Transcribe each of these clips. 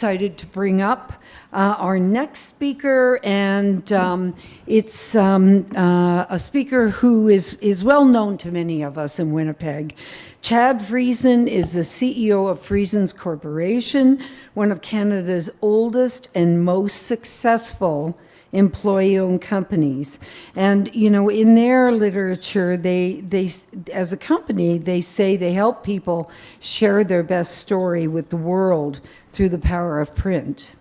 Excited to bring up our next speaker, and it's a speaker who is well known to many of us in Winnipeg. Chad Friesen is the CEO of Friesen's Corporation, one of Canada's oldest and most successful employee-owned companies. And you know, in their literature, they as a company, they say they help people share their best story with the world through the power of print.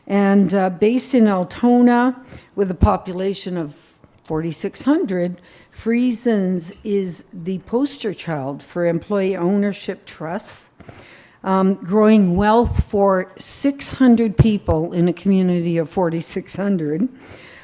And based in Altona, with a population of 4,600, Friesen's is the poster child for employee ownership trusts, growing wealth for 600 people in a community of 4,600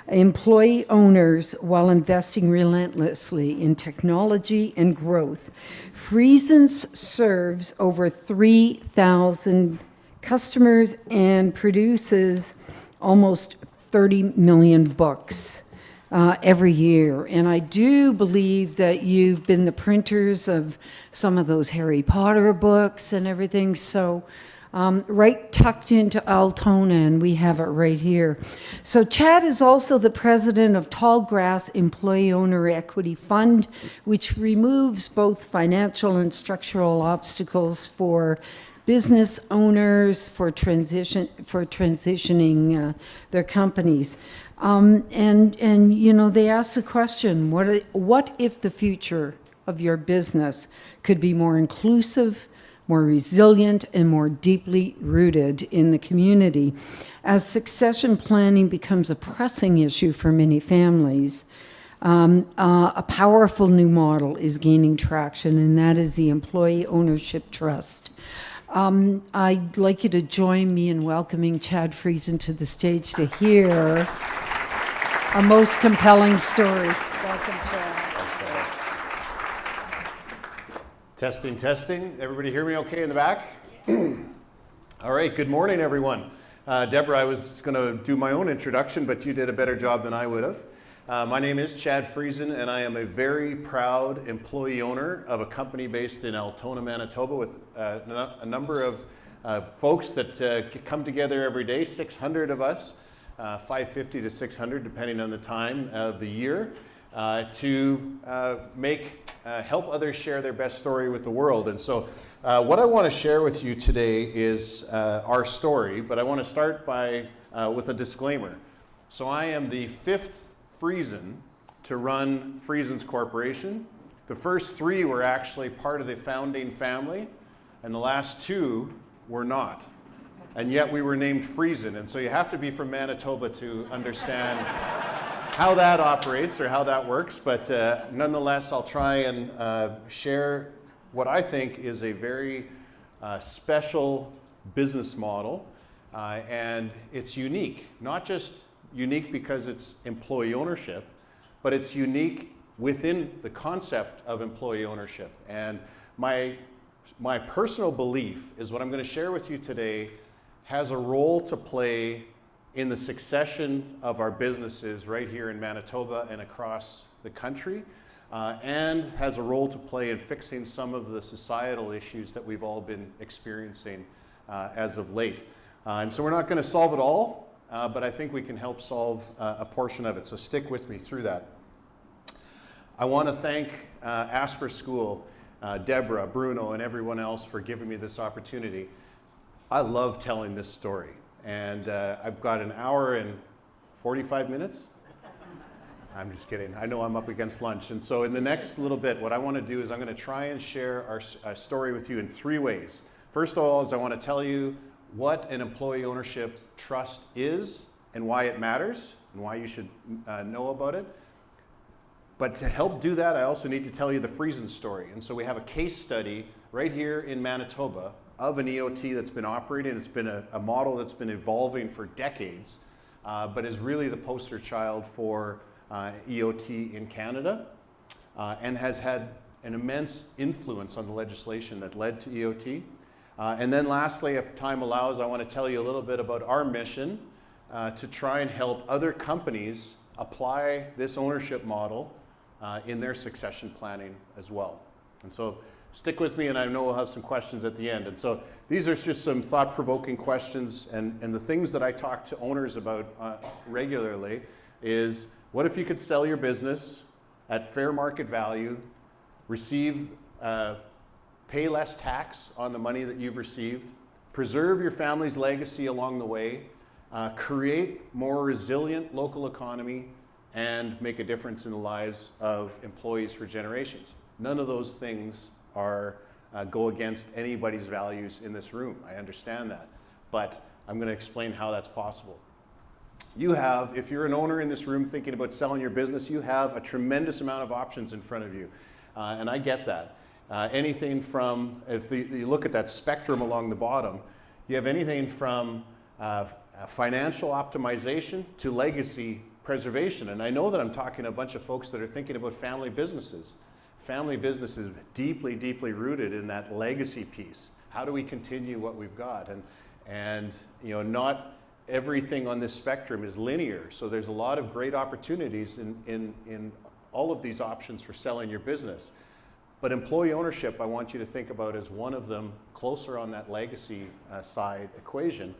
employee owners while investing relentlessly in technology and growth. Friesen's serves over 3,000 customers and produces almost 30 million books every year. And I do believe that you've been the printers of some of those Harry Potter books and everything. So right tucked into Altona, and we have it right here. So Chad is also the president of Tallgrass Employee Owner Equity Fund, which removes both financial and structural obstacles for business owners for transitioning their companies. And you know, they ask the question, what if the future of your business could be more inclusive, more resilient, and more deeply rooted in the community? As succession planning becomes a pressing issue for many families, a powerful new model is gaining traction, and that is the Employee Ownership Trust. I'd like you to join me in welcoming Chad Friesen to the stage to hear a most compelling story. Welcome, Chad. Testing, testing. Everybody hear me okay in the back? All right, good morning, everyone. Deborah, I was going to do my own introduction, but you did a better job than I would have. My name is Chad Friesen, and I am a very proud employee owner of a company based in Altona, Manitoba, with a number of folks that come together every day, 600 of us, 550 to 600, depending on the time of the year, to help others share their best story with the world. And so what I want to share with you today is our story, but I want to start with a disclaimer. So I am the fifth Friesen to run Friesen's Corporation. The first three were actually part of the founding family, and the last two were not. And yet we were named Friesen, and so you have to be from Manitoba to understand how that operates or how that works. But nonetheless, I'll try and share what I think is a very special business model, and it's unique, not just unique because it's employee ownership, but it's unique within the concept of employee ownership. And my personal belief is what I'm going to share with you today has a role to play in the succession of our businesses right here in Manitoba and across the country, and has a role to play in fixing some of the societal issues that we've all been experiencing as of late. And so we're not going to solve it all, but I think we can help solve a portion of it. So stick with me through that. I want to thank Asper School, Deborah, Bruno, and everyone else for giving me this opportunity. I love telling this story. And I've got an hour and 45 minutes. I'm just kidding. I know I'm up against lunch. And so in the next little bit, what I want to do is I'm going to try and share our story with you in three ways. First of all, is I want to tell you what an employee ownership trust is and why it matters and why you should know about it. But to help do that, I also need to tell you the Friesen story. And so we have a case study right here in Manitoba of an EOT that's been operating. It's been a model that's been evolving for decades, but is really the poster child for EOT in Canada, and has had an immense influence on the legislation that led to EOT. And then lastly, if time allows, I want to tell you a little bit about our mission to try and help other companies apply this ownership model in their succession planning as well. And so Stick with me, and I know we'll have some questions at the end. And so these are just some thought-provoking questions, and the things that I talk to owners about regularly is, what if you could sell your business at fair market value, receive, pay less tax on the money that you've received, preserve your family's legacy along the way, create more resilient local economy, and make a difference in the lives of employees for generations? None of those things are go against anybody's values in this room. I understand that, but I'm going to explain how that's possible. You have, if you're an owner in this room thinking about selling your business, you have a tremendous amount of options in front of you, and I get that. Anything from, if you look at that spectrum along the bottom, you have anything from financial optimization to legacy preservation. And I know that I'm talking to a bunch of folks that are thinking about family businesses. Family business is deeply, deeply rooted in that legacy piece. How do we continue what we've got? And you know, not everything on this spectrum is linear. So there's a lot of great opportunities in all of these options for selling your business. But employee ownership, I want you to think about as one of them, closer on that legacy side equation.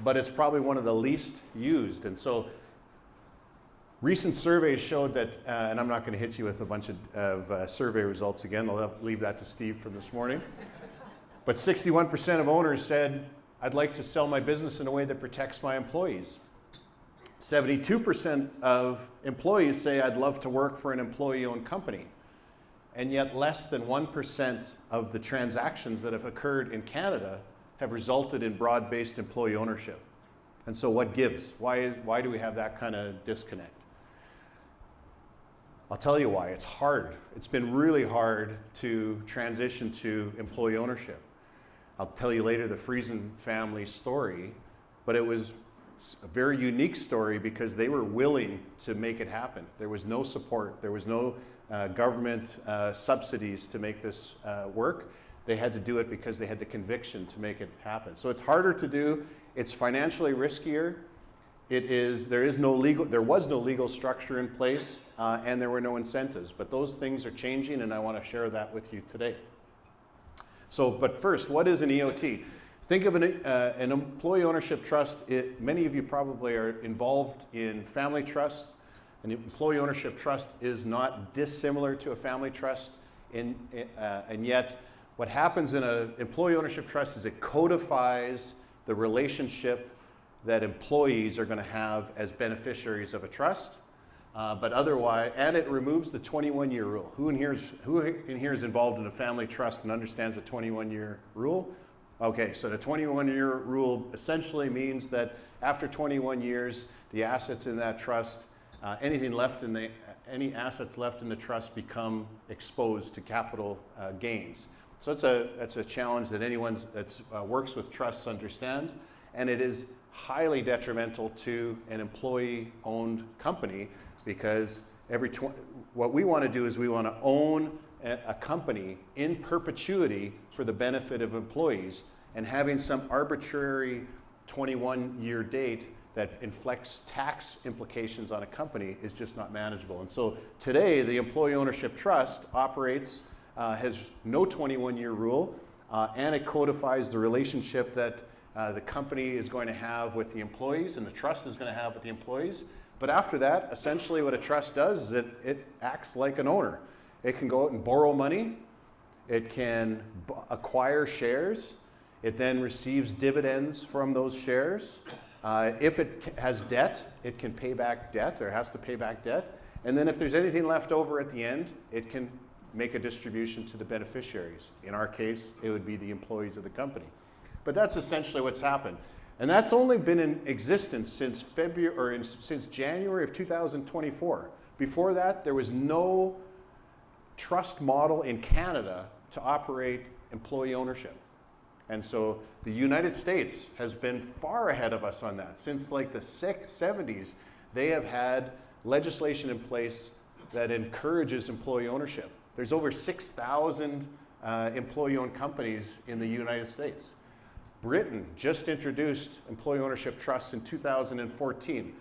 But it's probably one of the least used. And so recent surveys showed that, and I'm not going to hit you with a bunch of survey results again, I'll leave that to Steve from this morning. But 61% of owners said, I'd like to sell my business in a way that protects my employees. 72% of employees say, I'd love to work for an employee-owned company. And yet less than 1% of the transactions that have occurred in Canada have resulted in broad-based employee ownership. And so what gives? Why do we have that kind of disconnect? I'll tell you why. It's hard. It's been really hard to transition to employee ownership. I'll tell you later the Friesen family story, but it was a very unique story because they were willing to make it happen. There was no support. There was no government subsidies to make this work. They had to do it because they had the conviction to make it happen. So it's harder to do. It's financially riskier. There was no legal structure in place, and there were no incentives. But those things are changing, and I want to share that with you today. So, but first, what is an EOT? Think of an employee ownership trust. Many of you probably are involved in family trusts. An employee ownership trust is not dissimilar to a family trust, and yet what happens in an employee ownership trust is it codifies the relationship that employees are going to have as beneficiaries of a trust, but otherwise, and it removes the 21-year rule. Who in here is involved in a family trust and understands the 21-year rule? Okay, so the 21-year rule essentially means that after 21 years, the assets in that trust, any assets left in the trust become exposed to capital gains. So that's a challenge that anyone that works with trusts understands, and it is highly detrimental to an employee-owned company because what we want to do is we want to own a company in perpetuity for the benefit of employees, and having some arbitrary 21-year date that inflicts tax implications on a company is just not manageable. And so today, the employee ownership trust operates, has no 21-year rule, and it codifies the relationship that the company is going to have with the employees and the trust is going to have with the employees. But after that, essentially what a trust does is it acts like an owner. It can go out and borrow money. It can acquire shares. It then receives dividends from those shares. If it has debt, it can pay back debt or has to pay back debt. And then if there's anything left over at the end, it can make a distribution to the beneficiaries. In our case, it would be the employees of the company. But that's essentially what's happened. And that's only been in existence since since January of 2024. Before that, there was no trust model in Canada to operate employee ownership. And so the United States has been far ahead of us on that. Since like the 70s, they have had legislation in place that encourages employee ownership. There's over 6,000 employee-owned companies in the United States. Britain just introduced employee ownership trusts in 2014.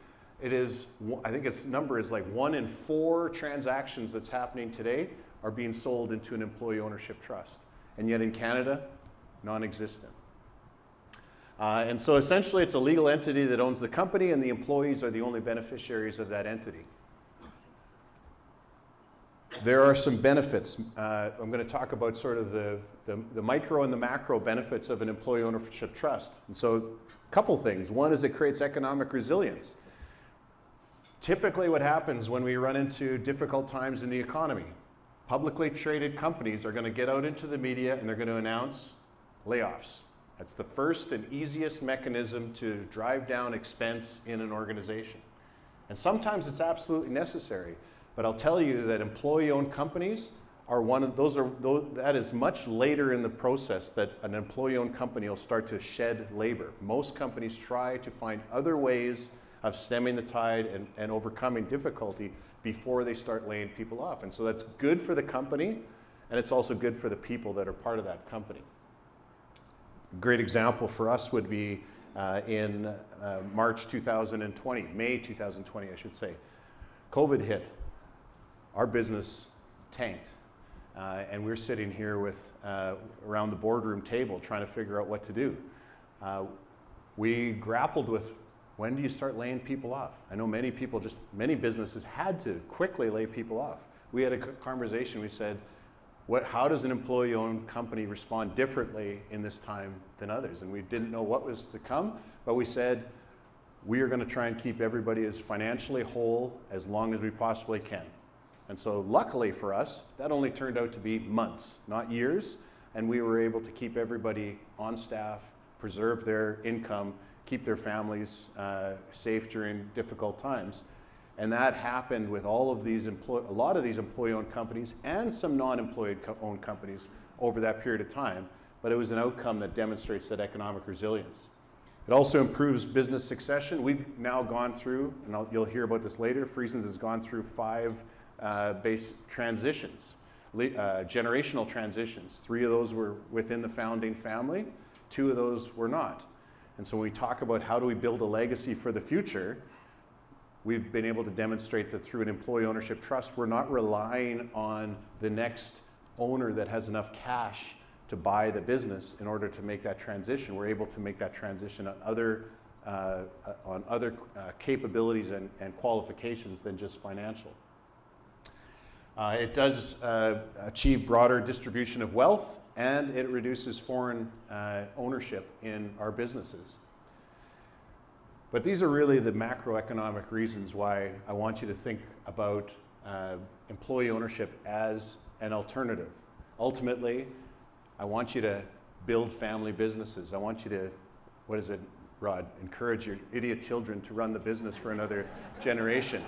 It is, I think its number is like 1 in 4 transactions that's happening today are being sold into an employee ownership trust. And yet in Canada, non-existent. And so essentially it's a legal entity that owns the company, and the employees are the only beneficiaries of that entity. There are some benefits. I'm going to talk about sort of the micro and the macro benefits of an employee ownership trust. And so a couple things. One is it creates economic resilience. Typically what happens when we run into difficult times in the economy, publicly traded companies are going to get out into the media and they're going to announce layoffs. That's the first and easiest mechanism to drive down expense in an organization. And sometimes it's absolutely necessary. But I'll tell you that employee-owned companies are that is much later in the process that an employee-owned company will start to shed labor. Most companies try to find other ways of stemming the tide and overcoming difficulty before they start laying people off. And so that's good for the company, and it's also good for the people that are part of that company. A great example for us would be in March 2020, May 2020, I should say. COVID hit. Our business tanked. And we're sitting here with around the boardroom table trying to figure out what to do. We grappled with, when do you start laying people off? I know many businesses had to quickly lay people off. We had a conversation, we said, how does an employee-owned company respond differently in this time than others? And we didn't know what was to come, but we said, we are going to try and keep everybody as financially whole as long as we possibly can. And so luckily for us, that only turned out to be months, not years, and we were able to keep everybody on staff, preserve their income, keep their families safe during difficult times. And that happened with all of these a lot of these employee-owned companies and some non-employee-owned companies over that period of time. But it was an outcome that demonstrates that economic resilience. It also improves business succession. We've now gone through, and you'll hear about this later, Friesens has gone through 5 base transitions, generational transitions. 3 of those were within the founding family, 2 of those were not. And so when we talk about how do we build a legacy for the future, we've been able to demonstrate that through an employee ownership trust, we're not relying on the next owner that has enough cash to buy the business in order to make that transition. We're able to make that transition on other capabilities and qualifications than just financial. It does achieve broader distribution of wealth, and it reduces foreign ownership in our businesses. But these are really the macroeconomic reasons why I want you to think about employee ownership as an alternative. Ultimately, I want you to build family businesses. I want you to, what is it, Rod? Encourage your idiot children to run the business for another generation.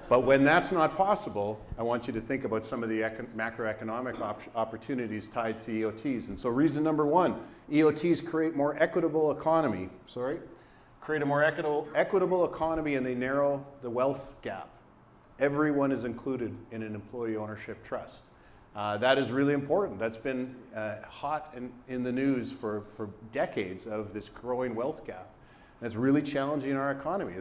But when that's not possible, I want you to think about some of the macroeconomic opportunities tied to EOTs. And so reason number 1, EOTs create more equitable economy. Create a more equitable economy, and they narrow the wealth gap. Everyone is included in an employee ownership trust. That is really important. That's been hot in the news for decades of this growing wealth gap. And it's really challenging in our economy.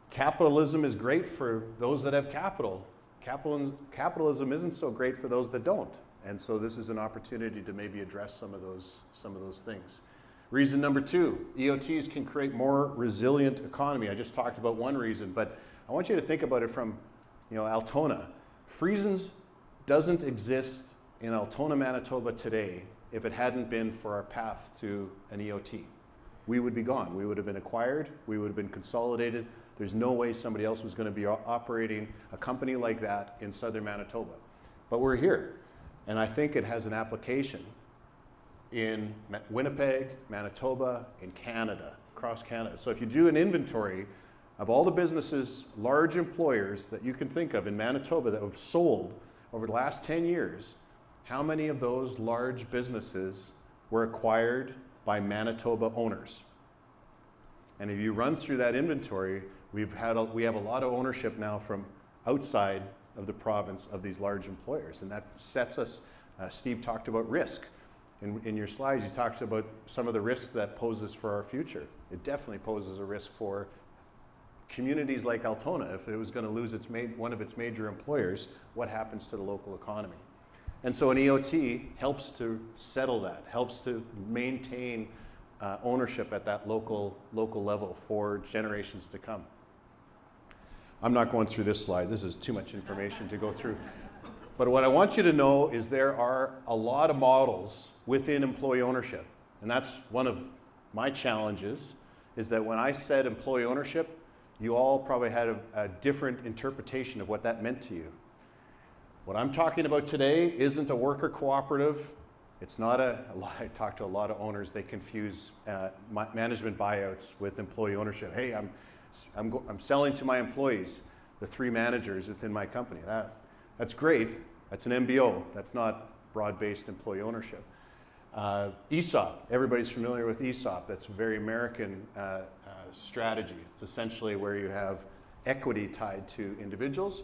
Capitalism is great for those that have capital. Capitalism isn't so great for those that don't. And so this is an opportunity to maybe address some of those things. Reason number 2, EOTs can create more resilient economy. I just talked about one reason, but I want you to think about it from, Altona. Friesens doesn't exist in Altona, Manitoba today if it hadn't been for our path to an EOT. We would be gone. We would have been acquired. We would have been consolidated. There's no way somebody else was going to be operating a company like that in southern Manitoba. But we're here, and I think it has an application in Winnipeg, Manitoba, in Canada, across Canada. So if you do an inventory of all the businesses, large employers that you can think of in Manitoba that have sold over the last 10 years, how many of those large businesses were acquired by Manitoba owners? And if you run through that inventory, we have a lot of ownership now from outside of the province of these large employers. And that sets us, Steve talked about risk. In your slides, you talked about some of the risks that poses for our future. It definitely poses a risk for communities like Altona, if it was going to lose one of its major employers, what happens to the local economy? And so an EOT helps to settle that, helps to maintain ownership at that local level for generations to come. I'm not going through this slide. This is too much information to go through. But what I want you to know is there are a lot of models within employee ownership. And that's one of my challenges, is that when I said employee ownership, you all probably had a different interpretation of what that meant to you. What I'm talking about today isn't a worker cooperative. It's not I talk to a lot of owners, they confuse management buyouts with employee ownership. Hey, I'm selling to my employees, the 3 managers within my company. That's great. That's an MBO. That's not broad-based employee ownership. ESOP, everybody's familiar with ESOP. That's a very American strategy. It's essentially where you have equity tied to individuals.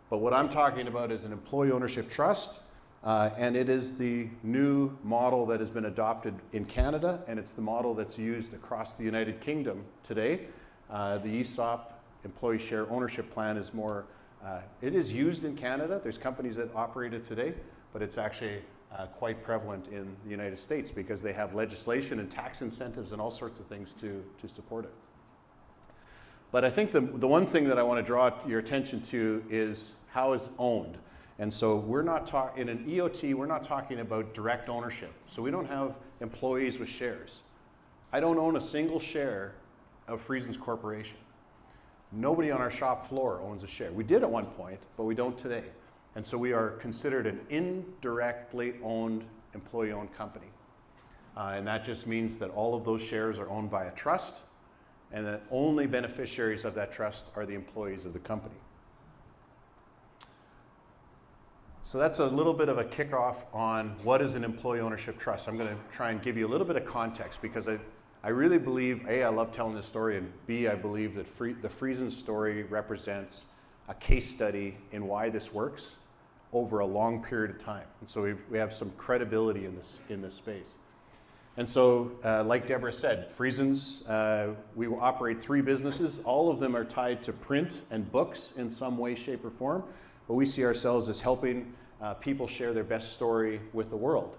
But what I'm talking about is an employee ownership trust, and it is the new model that has been adopted in Canada, and it's the model that's used across the United Kingdom today. The ESOP, Employee Share Ownership Plan, is more, it is used in Canada. There's companies that operate it today, but it's actually quite prevalent in the United States because they have legislation and tax incentives and all sorts of things to support it. But I think the one thing that I want to draw your attention to is how it's owned. And so we're not in an EOT, we're not talking about direct ownership. So we don't have employees with shares. I don't own a single share of Friesens Corporation. Nobody on our shop floor owns a share. We did at one point, but we don't today. And so we are considered an indirectly owned, employee-owned company. And that just means that all of those shares are owned by a trust, and that only beneficiaries of that trust are the employees of the company. So that's a little bit of a kickoff on what is an employee ownership trust. I'm going to try and give you a little bit of context because I really believe, A, I love telling this story, and B, I believe that the Friesens story represents a case study in why this works over a long period of time. And so we have some credibility in this space. And so, like Deborah said, Friesens, we operate 3 businesses. All of them are tied to print and books in some way, shape, or form. But we see ourselves as helping people share their best story with the world.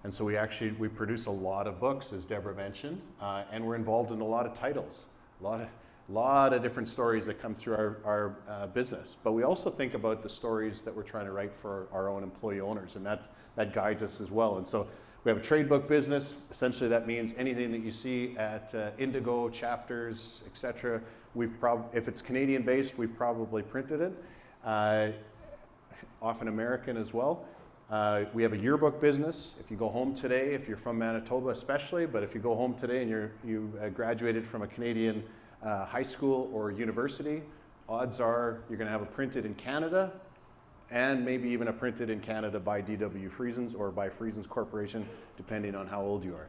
And so we produce a lot of books, as Deborah mentioned, and we're involved in a lot of titles, a lot of different stories that come through our business. But we also think about the stories that we're trying to write for our own employee owners, and that guides us as well. And so we have a trade book business. Essentially, that means anything that you see at Indigo, Chapters, etc. If it's Canadian based, we've probably printed it. Often American as well. We have a yearbook business. If you go home today, if you're from Manitoba especially, but if you go home today and you graduated from a Canadian high school or university, odds are you're going to have a printed in Canada and maybe even a printed in Canada by D.W. Friesens or by Friesens Corporation, depending on how old you are.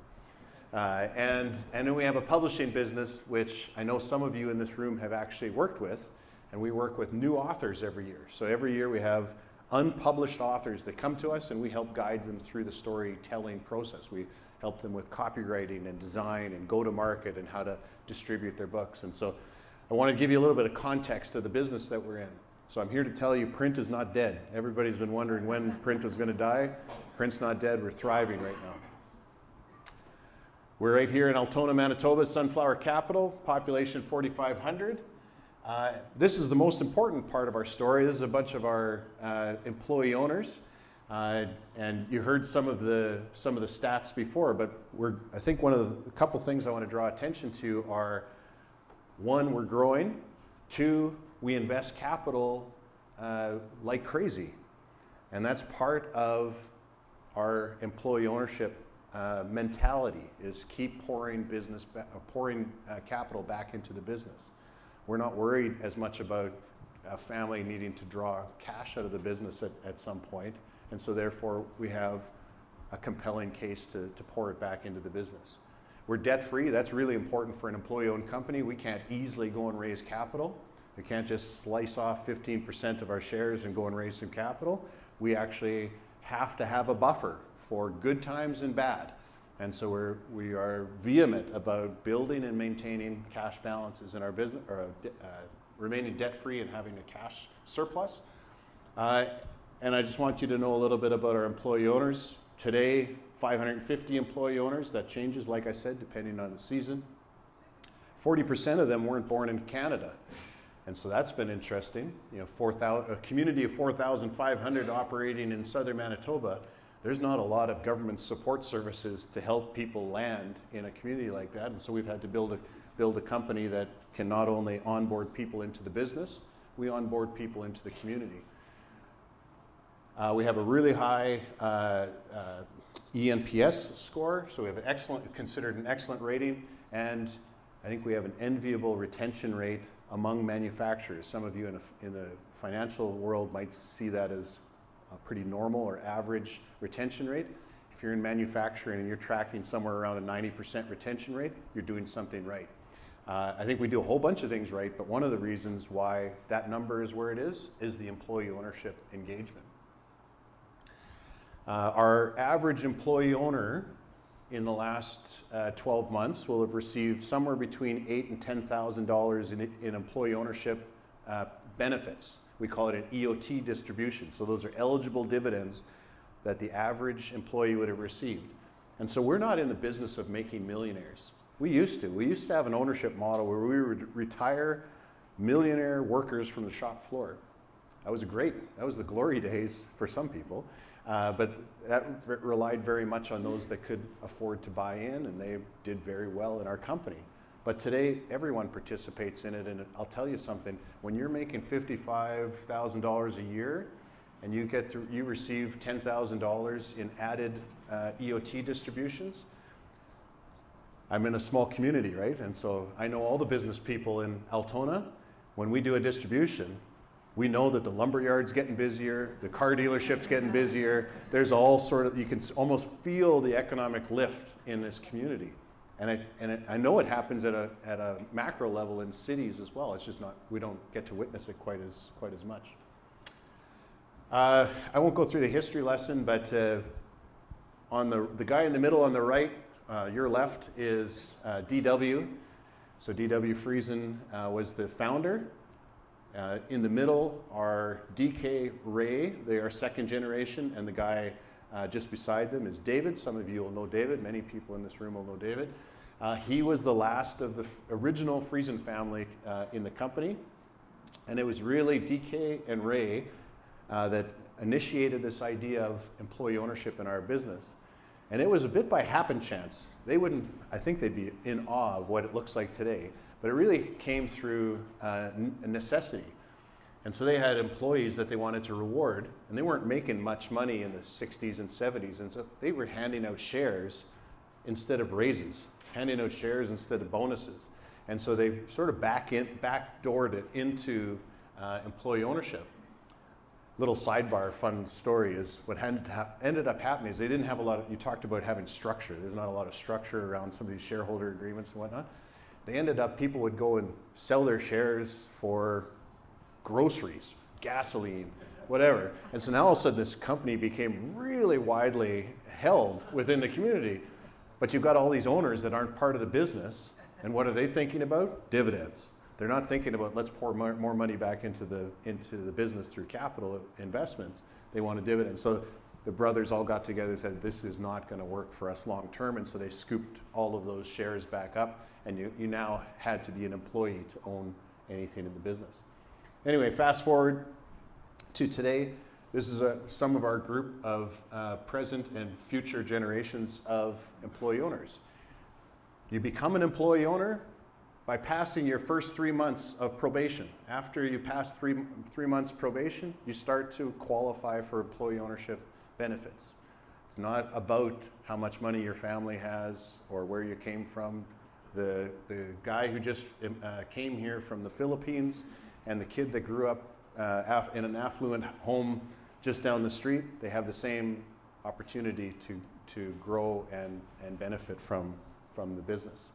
And then we have a publishing business, which I know some of you in this room have actually worked with, and we work with new authors every year. So every year we have unpublished authors that come to us, and we help guide them through the storytelling process. We help them with copywriting and design and go-to-market and how to distribute their books. And so I want to give you a little bit of context to the business that we're in. So I'm here to tell you print is not dead. Everybody's been wondering when print was going to die. Print's not dead. We're thriving right now. We're right here in Altona, Manitoba, sunflower capital, population 4,500. This is the most important part of our story. This is a bunch of our employee owners, and you heard some of the stats before. But I think a couple things I want to draw attention to are: 1, we're growing; 2, we invest capital like crazy, and that's part of our employee ownership mentality: is keep pouring capital back into the business. We're not worried as much about a family needing to draw cash out of the business at some point, and so therefore we have a compelling case to pour it back into the business. We're debt-free. That's really important for an employee-owned company. We can't easily go and raise capital. We can't just slice off 15% of our shares and go and raise some capital. We actually have to have a buffer for good times and bad. And so we are vehement about building and maintaining cash balances in our business, or remaining debt-free and having a cash surplus. And I just want you to know a little bit about our employee owners. Today, 550 employee owners. That changes, like I said, depending on the season. 40% of them weren't born in Canada. And so that's been interesting. You know, a community of 4,500 operating in southern Manitoba, there's not a lot of government support services to help people land in a community like that. And so we've had to build a company that can not only onboard people into the business, we onboard people into the community. We have a really high ENPS score, so we have considered an excellent rating, and I think we have an enviable retention rate among manufacturers. Some of you in the financial world might see that as a pretty normal or average retention rate. If you're in manufacturing and you're tracking somewhere around a 90% retention rate, you're doing something right. I think we do a whole bunch of things right, but one of the reasons why that number is where it is the employee ownership engagement. Our average employee owner in the last 12 months will have received somewhere between $8,000 and $10,000 in employee ownership benefits. We call it an EOT distribution. So those are eligible dividends that the average employee would have received. And so we're not in the business of making millionaires. We used to. We used to have an ownership model where we would retire millionaire workers from the shop floor. That was the glory days for some people. But that relied very much on those that could afford to buy in, and they did very well in our company. But today, everyone participates in it, and I'll tell you something, when you're making $55,000 a year, and you receive $10,000 in added EOT distributions, I'm in a small community, right? And so I know all the business people in Altona. When we do a distribution, we know that the lumberyard's getting busier, the car dealership's getting busier. There's all sort of, you can almost feel the economic lift in this community. And I know it happens at a macro level in cities as well. It's just not, we don't get to witness it quite as much. I won't go through the history lesson, but on the guy in the middle on the right, your left is DW. So DW Friesen was the founder. In the middle are DK Ray, they are second generation, and the guy just beside them is David. Some of you will know David, many people in this room will know David. He was the last of the original Friesen family in the company, and it was really DK and Ray that initiated this idea of employee ownership in our business. And it was a bit by happen chance. I think they'd be in awe of what it looks like today. But it really came through a necessity. And so they had employees that they wanted to reward, and they weren't making much money in the 60s and 70s. And so they were handing out shares instead of raises, handing out shares instead of bonuses. And so they sort of backdoored it into employee ownership. Little sidebar, fun story is what ended up happening is they didn't have a lot of, you talked about having structure. There's not a lot of structure around some of these shareholder agreements and whatnot. They ended up, people would go and sell their shares for groceries, gasoline, whatever. And so now all of a sudden this company became really widely held within the community. But you've got all these owners that aren't part of the business. And what are they thinking about? Dividends. They're not thinking about let's pour more money back into the business through capital investments. They want a dividend. So the brothers all got together and said, this is not going to work for us long term. And so they scooped all of those shares back up. And you now had to be an employee to own anything in the business. Anyway, fast forward to today. This is some of our group of present and future generations of employee owners. You become an employee owner by passing your first 3 months of probation. After you pass three months probation, you start to qualify for employee ownership benefits. It's not about how much money your family has or where you came from. The guy who just came here from the Philippines and the kid that grew up in an affluent home just down the street, they have the same opportunity to grow and benefit from the business.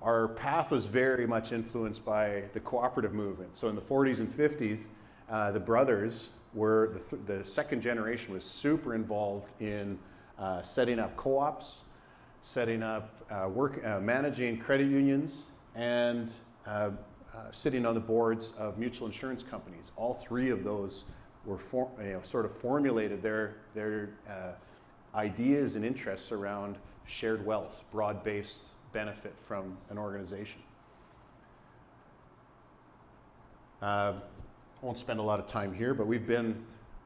Our path was very much influenced by the cooperative movement. So in the 40s and 50s, the brothers were, the second generation was super involved in setting up co-ops, setting up managing credit unions, and sitting on the boards of mutual insurance companies. All three of those were sort of formulated their ideas and interests around shared wealth, broad-based benefit from an organization. I won't spend a lot of time here, but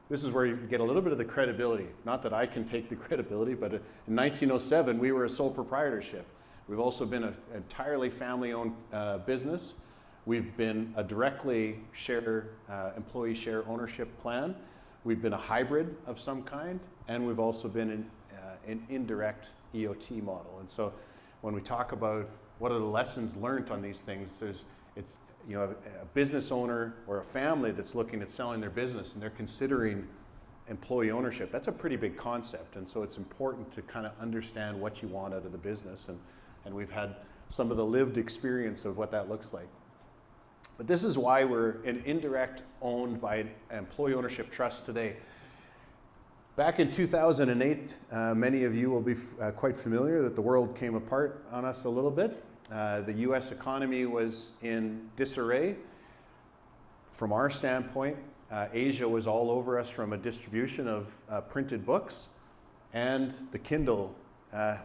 this is where you get a little bit of the credibility. Not that I can take the credibility, but in 1907, we were a sole proprietorship. We've also been an entirely family-owned business. We've been a directly employee share ownership plan. We've been a hybrid of some kind, and we've also been an indirect EOT model. And so when we talk about what are the lessons learned on these things, it's a business owner or a family that's looking at selling their business and they're considering employee ownership. That's a pretty big concept, and so it's important to kind of understand what you want out of the business, and we've had some of the lived experience of what that looks like. But this is why we're an indirect owned by an employee ownership trust today. Back in 2008, many of you will be quite familiar that the world came apart on us a little bit. The US economy was in disarray. From our standpoint, Asia was all over us from a distribution of printed books, and the Kindle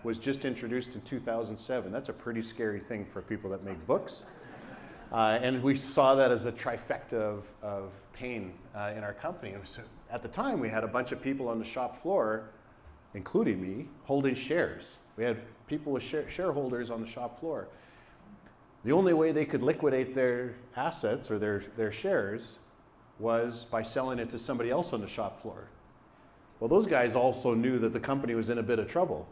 was just introduced in 2007. That's a pretty scary thing for people that make books. And we saw that as a trifecta of pain in our company. At the time, we had a bunch of people on the shop floor, including me, holding shares. We had people with shareholders on the shop floor. The only way they could liquidate their assets or their shares was by selling it to somebody else on the shop floor. Well, those guys also knew that the company was in a bit of trouble.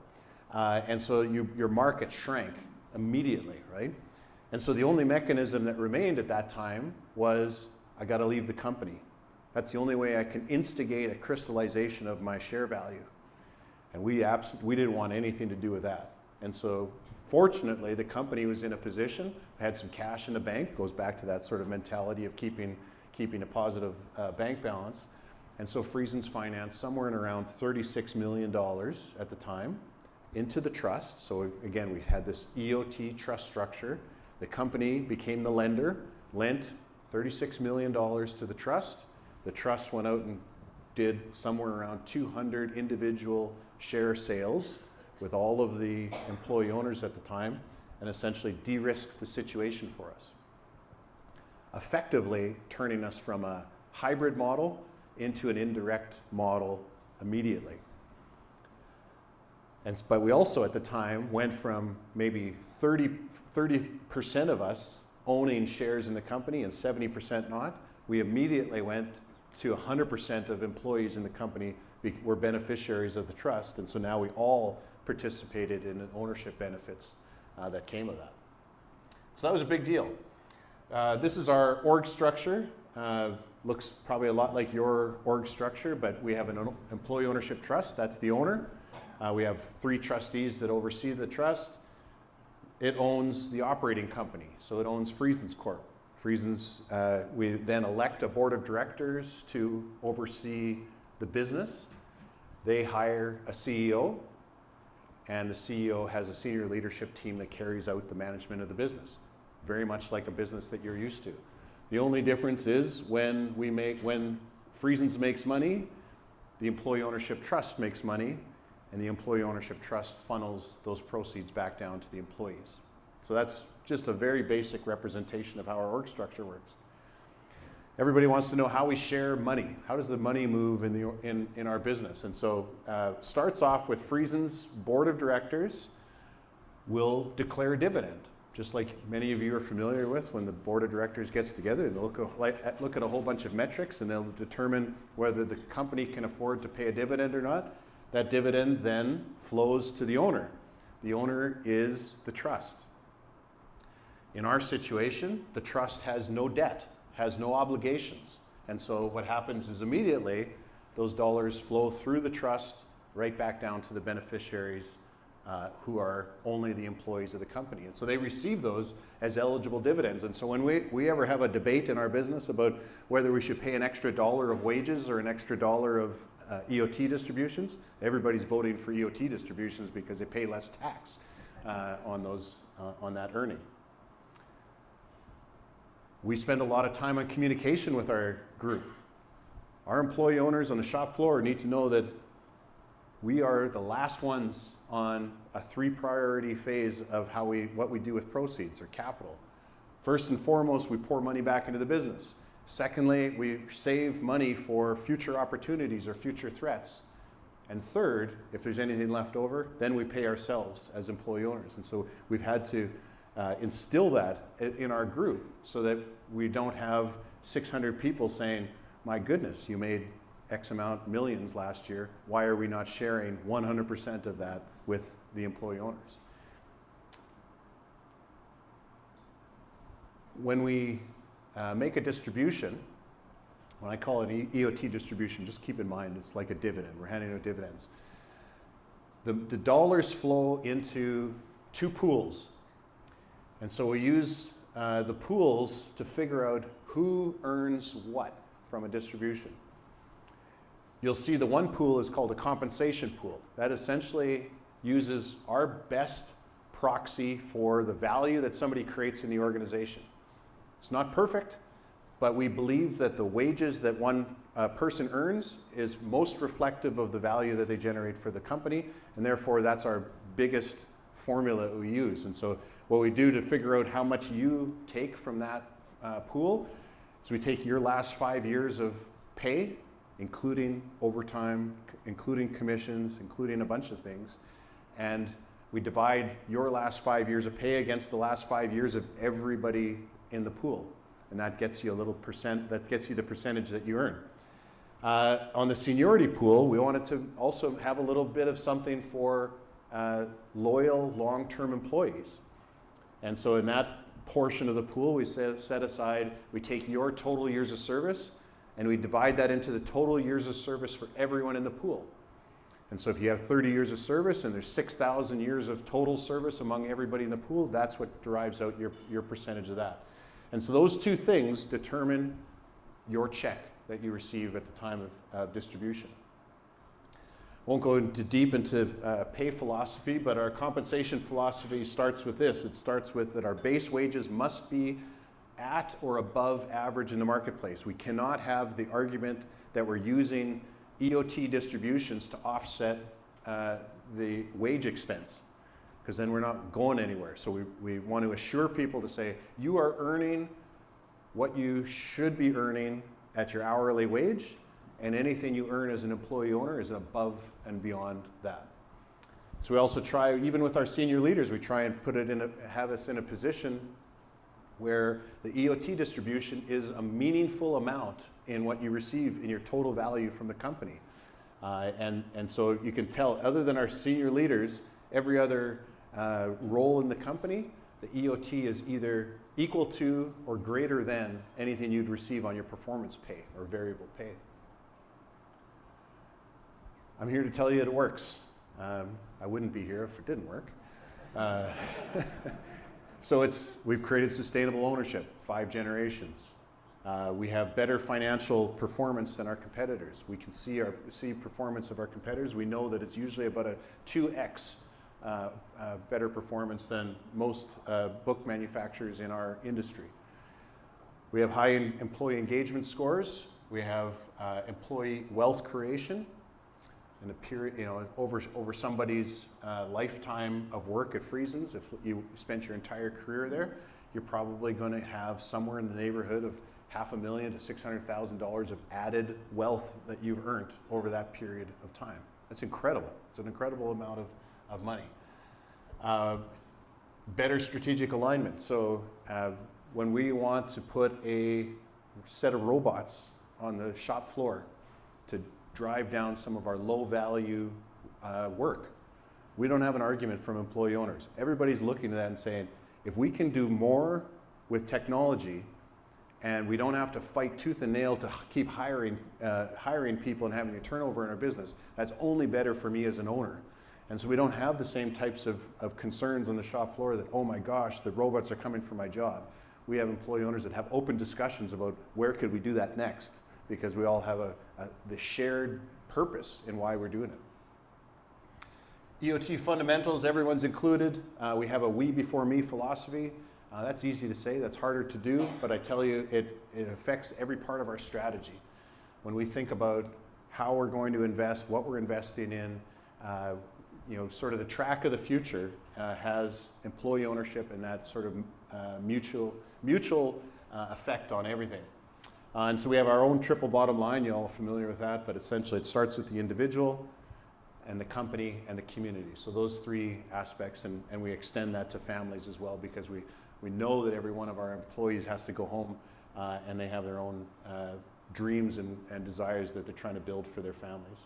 And so your market shrank immediately, right? And so the only mechanism that remained at that time was, I got to leave the company. That's the only way I can instigate a crystallization of my share value. And we didn't want anything to do with that. And so fortunately, the company was in a position, had some cash in the bank, goes back to that sort of mentality of keeping a positive bank balance. And so Friesens financed somewhere in around $36 million at the time into the trust. So again, we had this EOT trust structure. The company became the lender, lent $36 million to the trust. The trust went out and did somewhere around 200 individual share sales with all of the employee owners at the time, and essentially de-risked the situation for us, effectively turning us from a hybrid model into an indirect model immediately. But we also at the time went from maybe 30% of us owning shares in the company and 70% not. We immediately went to 100% of employees in the company were beneficiaries of the trust, and so now we all participated in the ownership benefits that came of that. So that was a big deal. This is our org structure. Looks probably a lot like your org structure, but we have an employee ownership trust. That's the owner. We have 3 trustees that oversee the trust. It owns the operating company, so it owns Friesens Corp. Friesens, we then elect a board of directors to oversee the business. They hire a CEO, and the CEO has a senior leadership team that carries out the management of the business, very much like a business that you're used to. The only difference is when Friesens makes money, the employee ownership trust makes money, and the employee ownership trust funnels those proceeds back down to the employees. So that's just a very basic representation of how our org structure works. Everybody wants to know how we share money. How does the money move in our business? And so starts off with Friesens board of directors will declare a dividend, just like many of you are familiar with when the board of directors gets together. They'll look at a whole bunch of metrics and they'll determine whether the company can afford to pay a dividend or not. That dividend then flows to the owner. The owner is the trust. In our situation, the trust has no debt, has no obligations. And so what happens is immediately those dollars flow through the trust right back down to the beneficiaries who are only the employees of the company. And so they receive those as eligible dividends. And so when we ever have a debate in our business about whether we should pay an extra dollar of wages or an extra dollar of EOT distributions. Everybody's voting for EOT distributions because they pay less tax on that earning. We spend a lot of time on communication with our group. Our employee owners on the shop floor need to know that we are the last ones on a 3-priority phase of what we do with proceeds or capital. First and foremost, we pour money back into the business. Secondly, we save money for future opportunities or future threats. And third, if there's anything left over, then we pay ourselves as employee owners. And so we've had to instill that in our group so that we don't have 600 people saying, my goodness, you made X amount millions last year. Why are we not sharing 100% of that with the employee owners? When we make a distribution, when I call it an EOT distribution, just keep in mind it's like a dividend. We're handing out dividends. The dollars flow into 2 pools. And so we use the pools to figure out who earns what from a distribution. You'll see the one pool is called a compensation pool. That essentially uses our best proxy for the value that somebody creates in the organization. It's not perfect, but we believe that the wages that one person earns is most reflective of the value that they generate for the company, and therefore that's our biggest formula that we use. And so what we do to figure out how much you take from that pool is we take your last 5 years of pay, including overtime, including commissions, including a bunch of things, and we divide your last 5 years of pay against the last 5 years of everybody in the pool. And that gets you a little percent, that gets you the percentage that you earn. On the seniority pool, we wanted to also have a little bit of something for loyal long-term employees. And so in that portion of the pool, we set aside, we take your total years of service and we divide that into the total years of service for everyone in the pool. And so if you have 30 years of service and there's 6,000 years of total service among everybody in the pool, that's what derives out your percentage of that. And so those 2 things determine your check that you receive at the time of distribution. Won't go deep into pay philosophy, but our compensation philosophy starts with this. It starts with that our base wages must be at or above average in the marketplace. We cannot have the argument that we're using EOT distributions to offset the wage expense, because then we're not going anywhere. So we want to assure people to say, you are earning what you should be earning at your hourly wage, and anything you earn as an employee owner is above and beyond that. So we also try, even with our senior leaders, we try and have us in a position where the EOT distribution is a meaningful amount in what you receive in your total value from the company. And so you can tell, other than our senior leaders, every other role in the company, the EOT is either equal to or greater than anything you'd receive on your performance pay or variable pay. I'm here to tell you it works. I wouldn't be here if it didn't work. So we've created sustainable ownership, 5 generations. We have better financial performance than our competitors. We can see performance of our competitors. We know that it's usually about a 2x better performance than most book manufacturers in our industry. We have high employee engagement scores. We have employee wealth creation. In a period, over somebody's lifetime of work at Friesens, if you spent your entire career there, you're probably going to have somewhere in the neighborhood of $500,000 to $600,000 of added wealth that you've earned over that period of time. That's incredible. It's an incredible amount of money. Better strategic alignment. So when we want to put a set of robots on the shop floor to drive down some of our low value work, we don't have an argument from employee owners. Everybody's looking at that and saying, if we can do more with technology and we don't have to fight tooth and nail to keep hiring people and having a turnover in our business, that's only better for me as an owner. And so we don't have the same types of concerns on the shop floor that, oh my gosh, the robots are coming for my job. We have employee owners that have open discussions about where could we do that next, because we all have the shared purpose in why we're doing it. EOT fundamentals, everyone's included. We have a we before me philosophy. That's easy to say, that's harder to do, but I tell you, it affects every part of our strategy. When we think about how we're going to invest, what we're investing in, sort of the track of the future has employee ownership and that sort of mutual effect on everything. And so we have our own triple bottom line, you're all familiar with that, but essentially it starts with the individual and the company and the community. So those three aspects, and we extend that to families as well, because we know that every one of our employees has to go home and they have their own dreams and desires that they're trying to build for their families.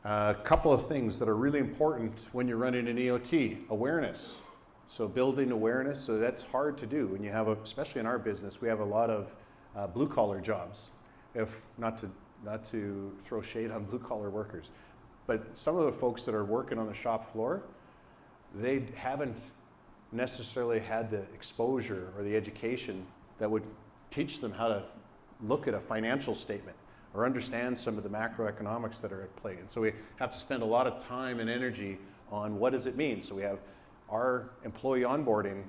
A couple of things that are really important when you're running an EOT: awareness. So building awareness, so that's hard to do when you have, especially in our business, we have a lot of blue collar jobs. If not to throw shade on blue collar workers, but some of the folks that are working on the shop floor, they haven't necessarily had the exposure or the education that would teach them how to look at a financial statement or understand some of the macroeconomics that are at play. And so we have to spend a lot of time and energy on what does it mean. So we have our employee onboarding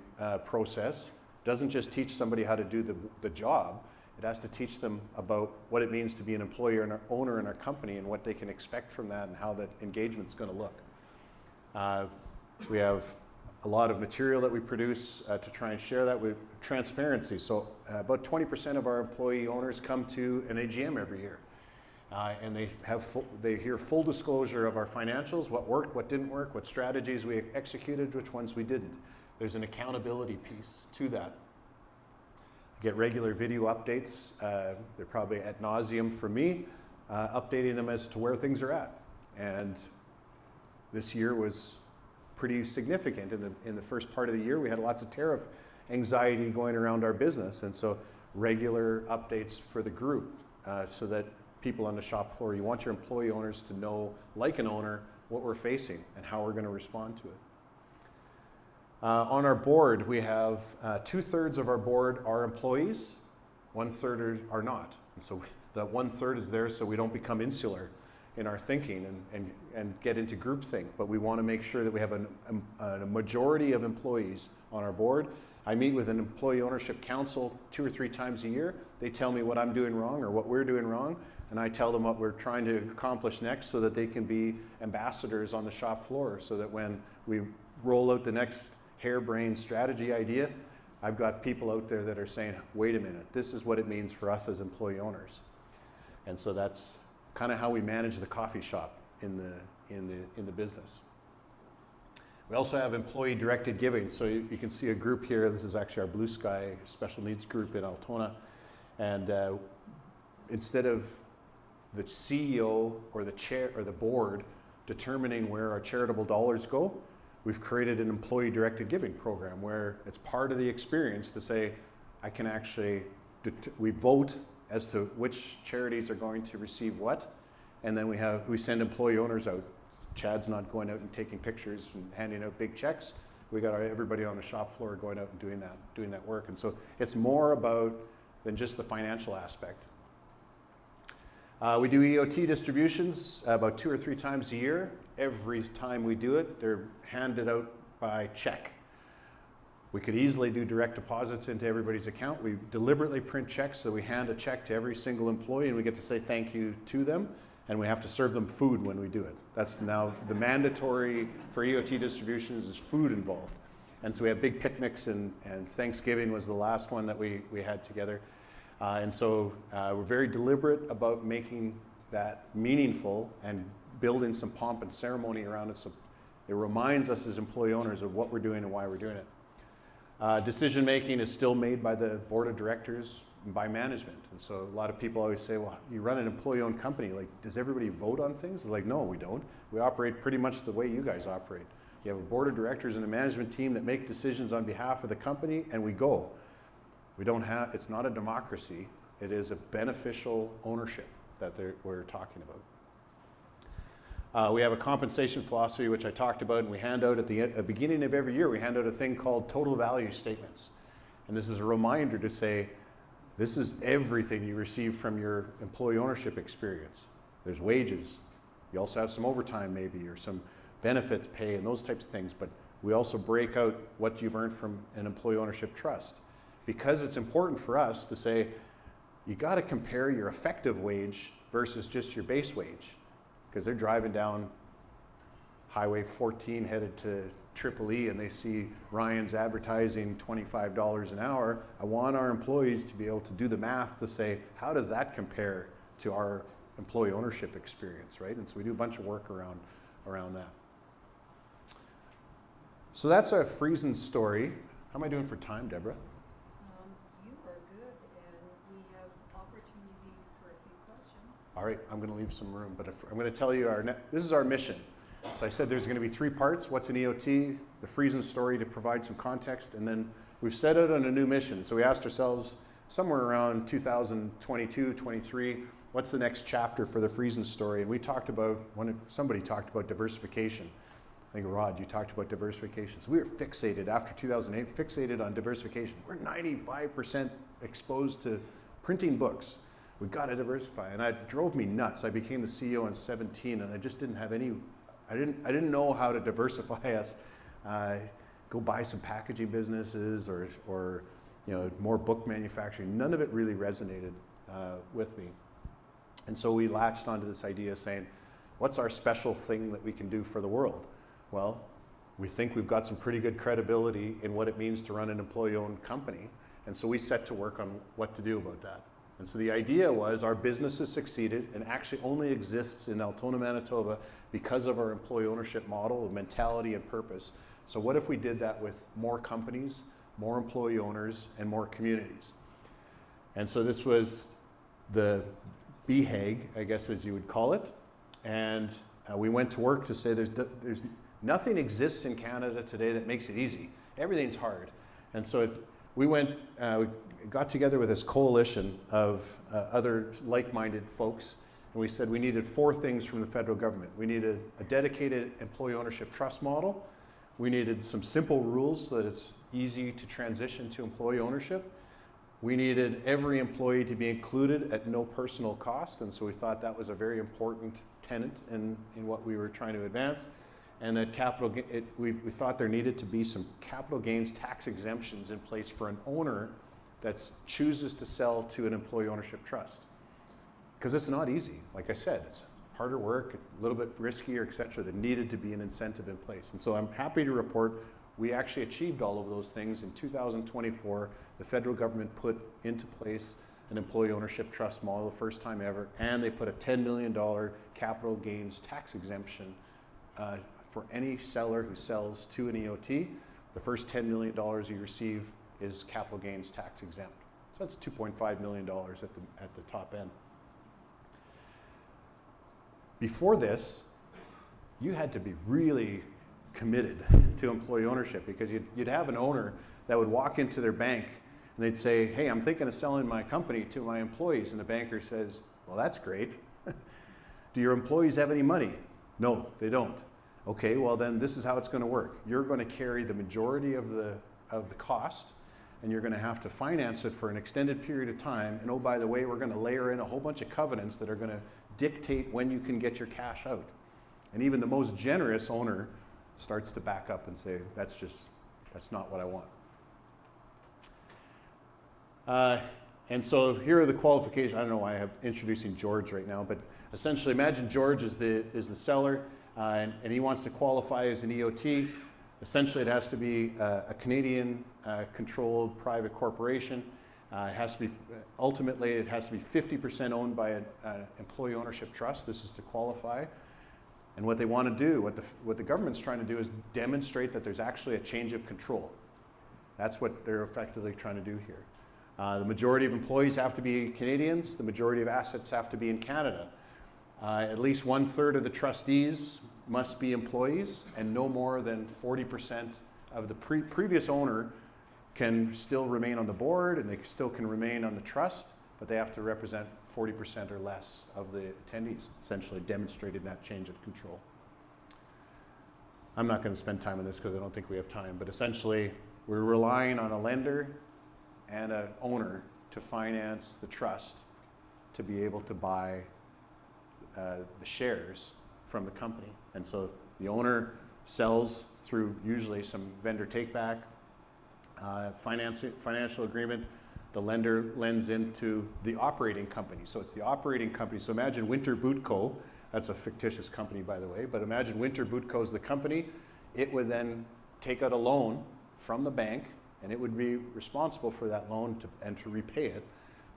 process doesn't just teach somebody how to do the job, it has to teach them about what it means to be an employee or an owner in our company and what they can expect from that and how that engagement's going to look. We have a lot of material that we produce to try and share that with transparency. So about 20% of our employee owners come to an AGM every year. And they hear full disclosure of our financials, what worked, what didn't work, what strategies we executed, which ones we didn't. There's an accountability piece to that. Get regular video updates. They're probably ad nauseum for me, updating them as to where things are at. And this year was pretty significant. In the first part of the year, we had lots of tariff anxiety going around our business, and so regular updates for the group so that people on the shop floor, you want your employee owners to know, like an owner, what we're facing and how we're going to respond to it. On our board, we have 2/3 of our board are employees, 1/3 are not. And so that 1/3 is there so we don't become insular in our thinking and get into groupthink. But we want to make sure that we have a majority of employees on our board. I meet with an employee ownership council 2 or 3 times a year. They tell me what I'm doing wrong or what we're doing wrong, and I tell them what we're trying to accomplish next so that they can be ambassadors on the shop floor, so that when we roll out the next harebrained strategy idea, I've got people out there that are saying, wait a minute, this is what it means for us as employee owners. And so that's kind of how we manage the coffee shop in the business. We also have employee directed giving. So you can see a group here. This is actually our Blue Sky special needs group in Altona. And instead of the CEO or the chair or the board determining where our charitable dollars go, we've created an employee directed giving program where it's part of the experience to say, I can actually, we vote as to which charities are going to receive what, and then we send employee owners out. Chad's not going out and taking pictures and handing out big checks. We got everybody on the shop floor going out and doing that work. And so it's more about than just the financial aspect. We do EOT distributions about 2 or 3 times a year. Every time we do it, they're handed out by check. We could easily do direct deposits into everybody's account. We deliberately print checks, so we hand a check to every single employee and we get to say thank you to them, and we have to serve them food when we do it. That's now the mandatory for EOT distributions is food involved. And so we have big picnics, and Thanksgiving was the last one that we had together. And so we're very deliberate about making that meaningful and building some pomp and ceremony around it, so it reminds us as employee owners of what we're doing and why we're doing it. Decision making is still made by the board of directors and by management. And so a lot of people always say, well, you run an employee owned company, like, does everybody vote on things? It's like, no, we don't. We operate pretty much the way you guys operate. You have a board of directors and a management team that make decisions on behalf of the company, and we go. We don't have, it's not a democracy, it is a beneficial ownership that we're talking about. We have a compensation philosophy, which I talked about, and we hand out at the beginning of every year, we hand out a thing called total value statements. And this is a reminder to say, This is everything you receive from your employee ownership experience. There's wages. You also have some overtime maybe, or some benefits pay and those types of things, but we also break out what you've earned from an employee ownership trust. Because it's important for us to say, you got to compare your effective wage versus just your base wage, because they're driving down Highway 14 headed to Triple E and they see Ryan's advertising $25 an hour. I want our employees to be able to do the math to say, how does that compare to our employee ownership experience, right? And so we do a bunch of work around that. So that's a Friesen story. How am I doing for time, Deborah? You are good, and we have opportunity for a few questions. All right, I'm going to leave some room, but I'm going to tell you this is our mission. So I said there's going to be 3 parts. What's an EOT? The Friesen story to provide some context, and then we've set out on a new mission. So we asked ourselves somewhere around 2022, 23, what's the next chapter for the Friesen story? And we talked about, somebody talked about diversification. I think Rod, you talked about diversification. So we were fixated after 2008, fixated on diversification. We're 95% exposed to printing books. We got to diversify, and it drove me nuts. I became the CEO in 17, and I just didn't have any. I didn't know how to diversify us. Go buy some packaging businesses or more book manufacturing. None of it really resonated with me. And so we latched onto this idea saying, what's our special thing that we can do for the world? Well, we think we've got some pretty good credibility in what it means to run an employee-owned company. And so we set to work on what to do about that. And so the idea was our business has succeeded and actually only exists in Altona, Manitoba because of our employee ownership model of mentality and purpose. So what if we did that with more companies, more employee owners, and more communities? And so this was the BHAG, I guess as you would call it. And we went to work to say there's nothing exists in Canada today that makes it easy. Everything's hard. And so we got together with this coalition of other like-minded folks, and we said we needed 4 things from the federal government. We needed a dedicated employee ownership trust model. We needed some simple rules so that it's easy to transition to employee ownership. We needed every employee to be included at no personal cost, and so we thought that was a very important tenet in what we were trying to advance. And that we thought there needed to be some capital gains tax exemptions in place for an owner that chooses to sell to an employee ownership trust. Because it's not easy. Like I said, it's harder work, a little bit riskier, et cetera. There needed to be an incentive in place. And so I'm happy to report we actually achieved all of those things. In 2024, the federal government put into place an employee ownership trust model, the first time ever, and they put a $10 million capital gains tax exemption for any seller who sells to an EOT. The first $10 million you receive is capital gains tax exempt. So that's $2.5 million at the top end. Before this, you had to be really committed to employee ownership, because you'd have an owner that would walk into their bank and they'd say, hey, I'm thinking of selling my company to my employees. And the banker says, well, that's great. Do your employees have any money? No, they don't. Okay, well then this is how it's going to work. You're going to carry the majority of the cost, and you're going to have to finance it for an extended period of time. And oh, by the way, we're going to layer in a whole bunch of covenants that are going to dictate when you can get your cash out. And even the most generous owner starts to back up and say, that's not what I want. And so here are the qualifications. I don't know why I'm introducing George right now, but essentially imagine George is the seller, and he wants to qualify as an EOT. Essentially, it has to be a Canadian controlled private corporation. Ultimately, it has to be 50% owned by an employee ownership trust. This is to qualify. And what they want to do, what the government's trying to do, is demonstrate that there's actually a change of control. That's what they're effectively trying to do here. The majority of employees have to be Canadians. The majority of assets have to be in Canada. At least 1/3 of the trustees must be employees, and no more than 40% of the previous owner can still remain on the board, and they still can remain on the trust, but they have to represent 40% or less of the attendees, essentially demonstrating that change of control. I'm not going to spend time on this because I don't think we have time, but essentially we're relying on a lender and an owner to finance the trust to be able to buy the shares from the company. And so the owner sells through usually some vendor take-back, financial agreement. The lender lends into the operating company. So it's the operating company. So imagine Winter Boot Co. That's a fictitious company, by the way, but imagine Winter Boot Co. is the company. It would then take out a loan from the bank, and it would be responsible for that loan to repay it.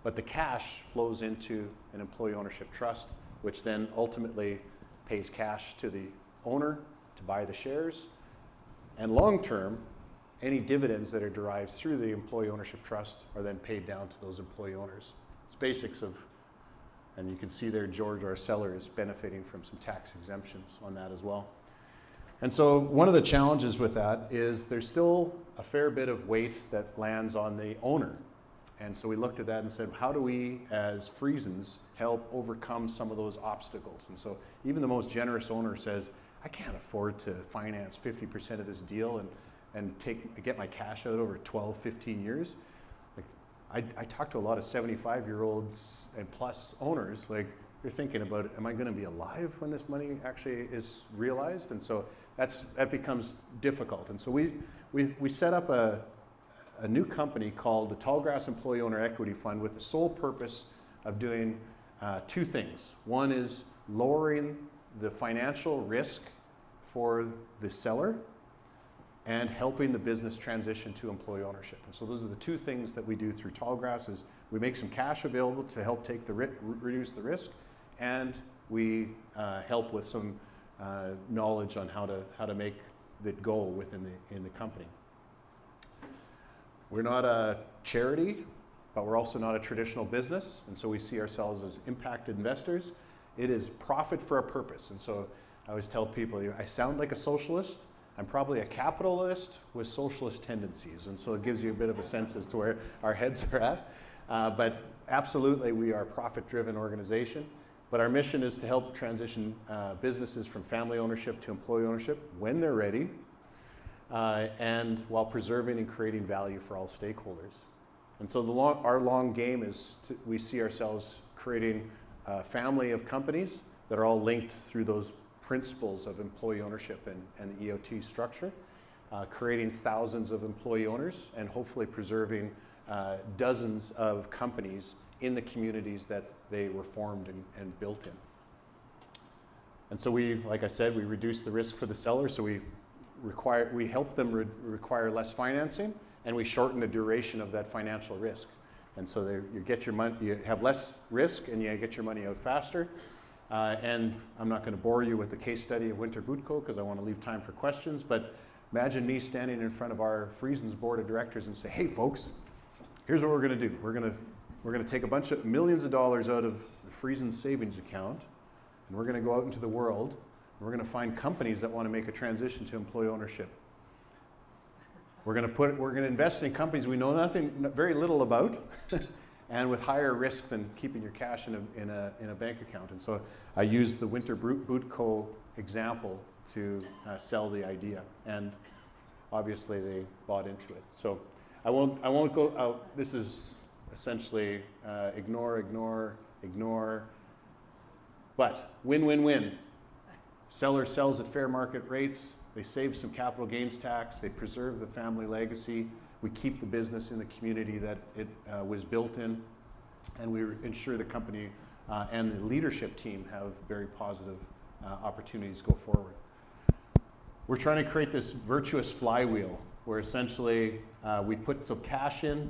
But the cash flows into an employee ownership trust, which then ultimately pays cash to the owner to buy the shares. And long term, any dividends that are derived through the employee ownership trust are then paid down to those employee owners. It's basics of, and you can see there George, our seller, is benefiting from some tax exemptions on that as well. And so one of the challenges with that is there's still a fair bit of weight that lands on the owner. And so we looked at that and said, how do we as Friesens help overcome some of those obstacles? And so even the most generous owner says, I can't afford to finance 50% of this deal and get my cash out over 12, 15 years. Like, I talk to a lot of 75-year-olds and plus owners, like they're thinking about, am I going to be alive when this money actually is realized? And so that becomes difficult. And so we set up a new company called the Tallgrass Employee Owner Equity Fund with the sole purpose of doing two things. One is lowering the financial risk for the seller and helping the business transition to employee ownership. And so those are the two things that we do through Tallgrass is we make some cash available to help take reduce the risk, and we help with some knowledge on how to make it go within the company. We're not a charity, but we're also not a traditional business, and so we see ourselves as impacted investors. It is profit for a purpose, and so I always tell people, I sound like a socialist. I'm probably a capitalist with socialist tendencies, and so it gives you a bit of a sense as to where our heads are at. But absolutely, we are a profit-driven organization, but our mission is to help transition businesses from family ownership to employee ownership when they're ready, and while preserving and creating value for all stakeholders. And so our long game is we see ourselves creating a family of companies that are all linked through those principles of employee ownership and the EOT structure, creating thousands of employee owners and hopefully preserving dozens of companies in the communities that they were formed and built in. And so like I said, we reduce the risk for the seller, so we help them require less financing, and we shorten the duration of that financial risk. And so you get your money, you have less risk, and you get your money out faster. And I'm not going to bore you with the case study of Winter Boot Co. because I want to leave time for questions. But imagine me standing in front of our Friesens board of directors and say, "Hey, folks, here's what we're going to do. We're going to take a bunch of millions of dollars out of the Friesens savings account, and we're going to go out into the world. And we're going to find companies that want to make a transition to employee ownership. We're going to invest in companies we know very little about." And with higher risk than keeping your cash in a bank account. And so I used the Winter Boot Co. example to sell the idea, and obviously they bought into it. So I won't go out. This is essentially ignore, but win-win-win. Seller sells at fair market rates. They save some capital gains tax. They preserve the family legacy. We keep the business in the community that it was built in, and we ensure the company and the leadership team have very positive opportunities go forward. We're trying to create this virtuous flywheel where essentially we put some cash in,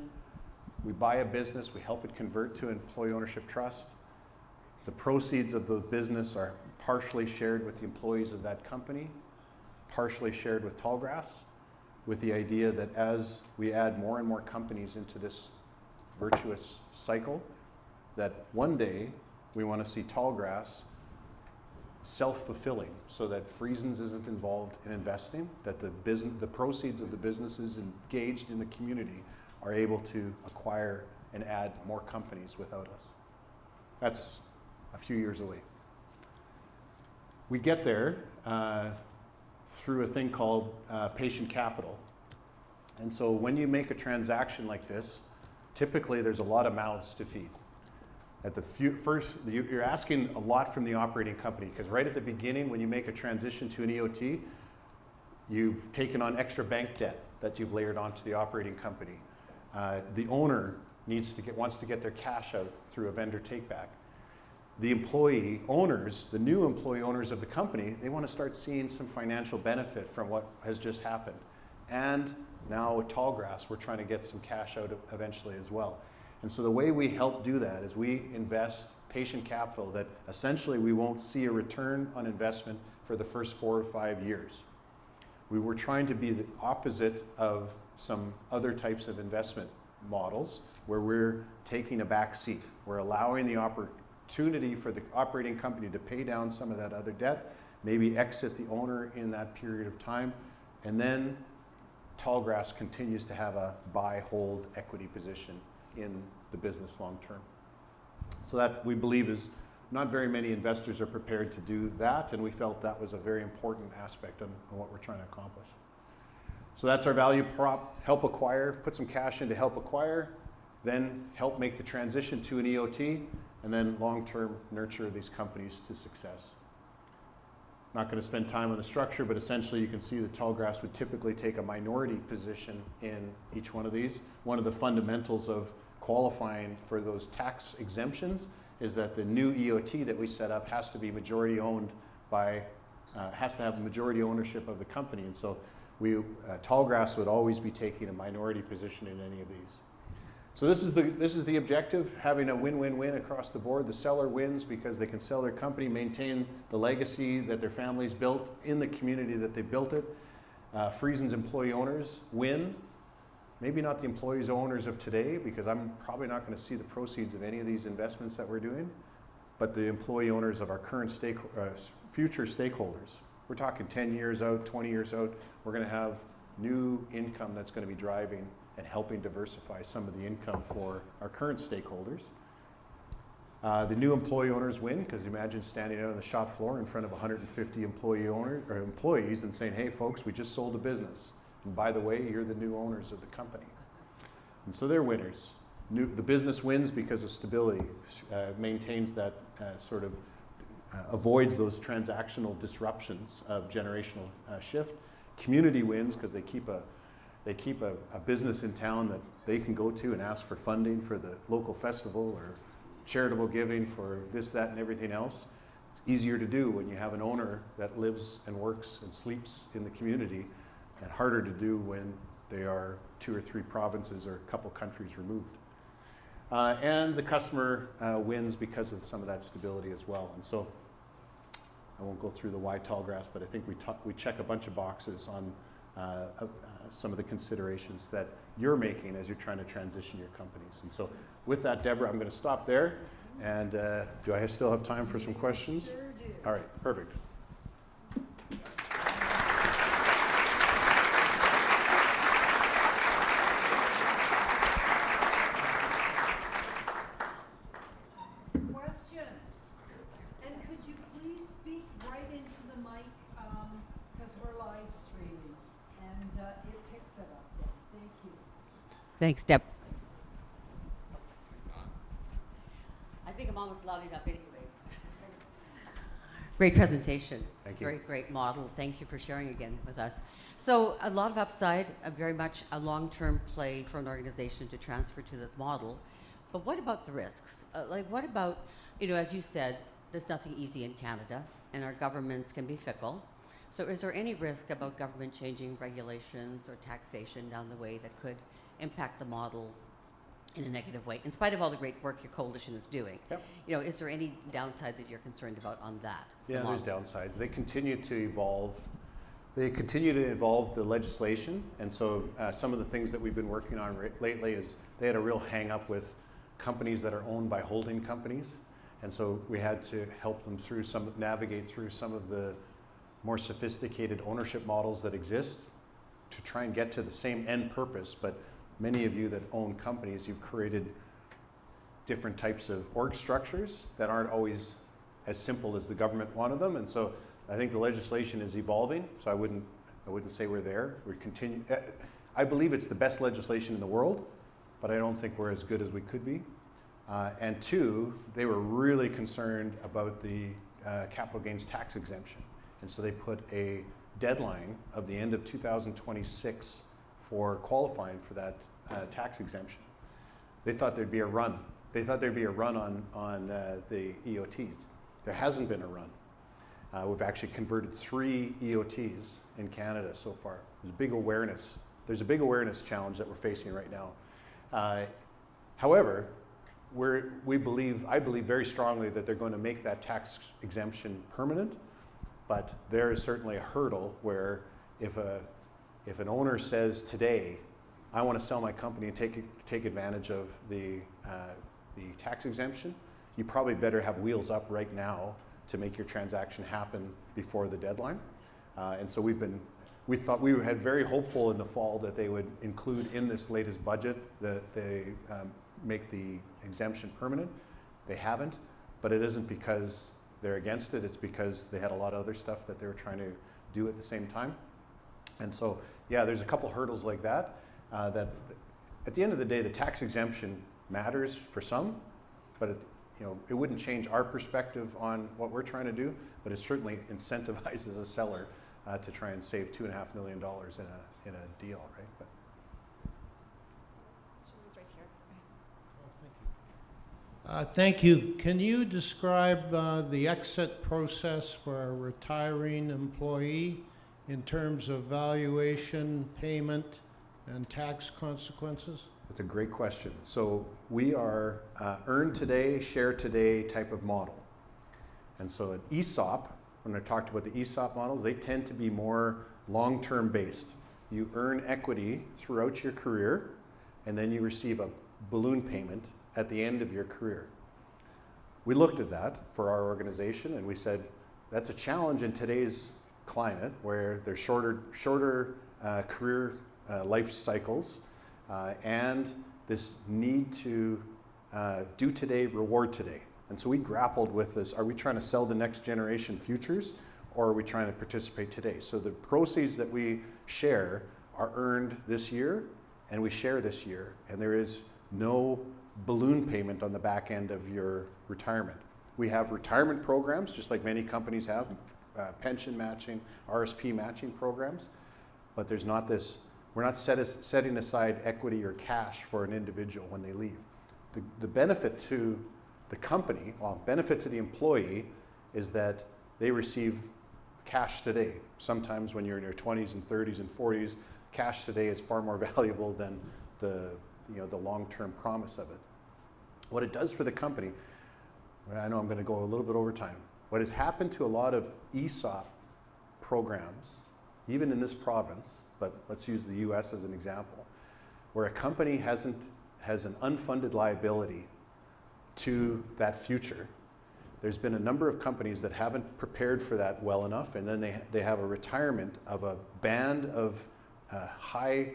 we buy a business, we help it convert to an employee ownership trust. The proceeds of the business are partially shared with the employees of that company, partially shared with Tallgrass, with the idea that as we add more and more companies into this virtuous cycle, that one day we want to see Tallgrass self-fulfilling, so that Friesens isn't involved in investing, that the proceeds of the businesses engaged in the community are able to acquire and add more companies without us. That's a few years away. We get there through a thing called patient capital. And so when you make a transaction like this, typically there's a lot of mouths to feed. At the first, you're asking a lot from the operating company, because right at the beginning, when you make a transition to an EOT, you've taken on extra bank debt that you've layered onto the operating company. The owner wants to get their cash out through a vendor take-back. The employee owners, the new employee owners of the company, they want to start seeing some financial benefit from what has just happened. And now with Tallgrass, we're trying to get some cash out eventually as well. And so the way we help do that is we invest patient capital that essentially we won't see a return on investment for the first 4 or 5 years. We were trying to be the opposite of some other types of investment models where we're taking a back seat. We're allowing the opportunity for the operating company to pay down some of that other debt, maybe exit the owner in that period of time, and then Tallgrass continues to have a buy, hold equity position in the business long term. So that, we believe, is not very many investors are prepared to do that, and we felt that was a very important aspect of what we're trying to accomplish. So that's our value prop: help acquire, put some cash in to help acquire, then help make the transition to an EOT, and then long-term nurture these companies to success. Not going to spend time on the structure, but essentially you can see that Tallgrass would typically take a minority position in each one of these. One of the fundamentals of qualifying for those tax exemptions is that the new EOT that we set up has to be majority owned by, has to have majority ownership of the company. And so Tallgrass would always be taking a minority position in any of these. So this is the objective, having a win-win-win across the board. The seller wins because they can sell their company, maintain the legacy that their families built in the community that they built it. Friesen's employee owners win. Maybe not the employees owners of today, because I'm probably not going to see the proceeds of any of these investments that we're doing, but the employee owners of our current future stakeholders. We're talking 10 years out, 20 years out, we're going to have new income that's going to be driving and helping diversify some of the income for our current stakeholders. The new employee owners win, because imagine standing out on the shop floor in front of 150 employees and saying, hey folks, we just sold a business. And by the way, you're the new owners of the company. And so they're winners. The business wins because of stability, maintains that avoids those transactional disruptions of generational shift. Community wins because they keep a business in town that they can go to and ask for funding for the local festival or charitable giving for this, that, and everything else. It's easier to do when you have an owner that lives and works and sleeps in the community, and harder to do when they are 2 or 3 provinces or a couple countries removed. And the customer wins because of some of that stability as well. And so I won't go through the why Tallgrass, but I think we check a bunch of boxes on some of the considerations that you're making as you're trying to transition your companies. And so with that, Deborah, I'm going to stop there. And do I still have time for some questions? Sure do. All right, perfect. Questions? And could you please speak right into the mic, because we're live streaming, and it picks it up then. Thank you. Thanks, Deb. I think I'm almost loud enough anyway. Great presentation. Thank you. Very great model. Thank you for sharing again with us. So a lot of upside, very much a long-term play for an organization to transfer to this model. But what about the risks? What about, as you said, there's nothing easy in Canada, and our governments can be fickle. So is there any risk about government changing regulations or taxation down the way that could impact the model in a negative way, in spite of all the great work your coalition is doing? Yep. Is there any downside that you're concerned about on that? Yeah, there's downsides. They continue to evolve. They continue to evolve the legislation, and so some of the things that we've been working on lately is they had a real hang-up with companies that are owned by holding companies, and so we had to help them navigate through some of the more sophisticated ownership models that exist to try and get to the same end purpose. But many of you that own companies, you've created different types of org structures that aren't always as simple as the government wanted them, and so I think the legislation is evolving. So I wouldn't say we're there. We continue. I believe it's the best legislation in the world, but I don't think we're as good as we could be. And two, they were really concerned about the capital gains tax exemption. And so they put a deadline of the end of 2026 for qualifying for that tax exemption. They thought there'd be a run. They thought there'd be a run on the EOTs. There hasn't been a run. We've actually converted 3 EOTs in Canada so far. There's a big awareness. There's a big awareness challenge that we're facing right now. However, I believe very strongly that they're going to make that tax exemption permanent, but there is certainly a hurdle where if an owner says today, I want to sell my company and take advantage of the tax exemption, you probably better have wheels up right now to make your transaction happen before the deadline. And so we had very hopeful in the fall that they would include in this latest budget that they make the exemption permanent. They haven't, but it isn't because they're against it. It's because they had a lot of other stuff that they were trying to do at the same time. And so, yeah, there's a couple hurdles like that. That at the end of the day, the tax exemption matters for some, but it wouldn't change our perspective on what we're trying to do, but it certainly incentivizes a seller to try and save $2.5 million in a deal, right? But Next question is right here. Thank you. Can you describe the exit process for a retiring employee in terms of valuation, payment, and tax consequences? that's a great question. So we are earn today, share today type of model. And so an ESOP, when I talked about the ESOP models, they tend to be more long-term based. You earn equity throughout your career, and then you receive a balloon payment at the end of your career. We looked at that for our organization, and we said, that's a challenge in today's climate where there's shorter career life cycles, and this need to do today, reward today. And so we grappled with this. Are we trying to sell the next generation futures, or are we trying to participate today? So the proceeds that we share are earned this year, and we share this year, and there is no balloon payment on the back end of your retirement. We have retirement programs, just like many companies have, pension matching, RSP matching programs, but there's not this, we're not setting aside equity or cash for an individual when they leave. The benefit to the company, benefit to the employee, is that they receive cash today. Sometimes when you're in your 20s and 30s and 40s, cash today is far more valuable than the long-term promise of it. What it does for the company, I know I'm going to go a little bit over time. What has happened to a lot of ESOP programs, even in this province, but let's use the US as an example, where a company has an unfunded liability to that future. There's been a number of companies that haven't prepared for that well enough, and then they have a retirement of a band of high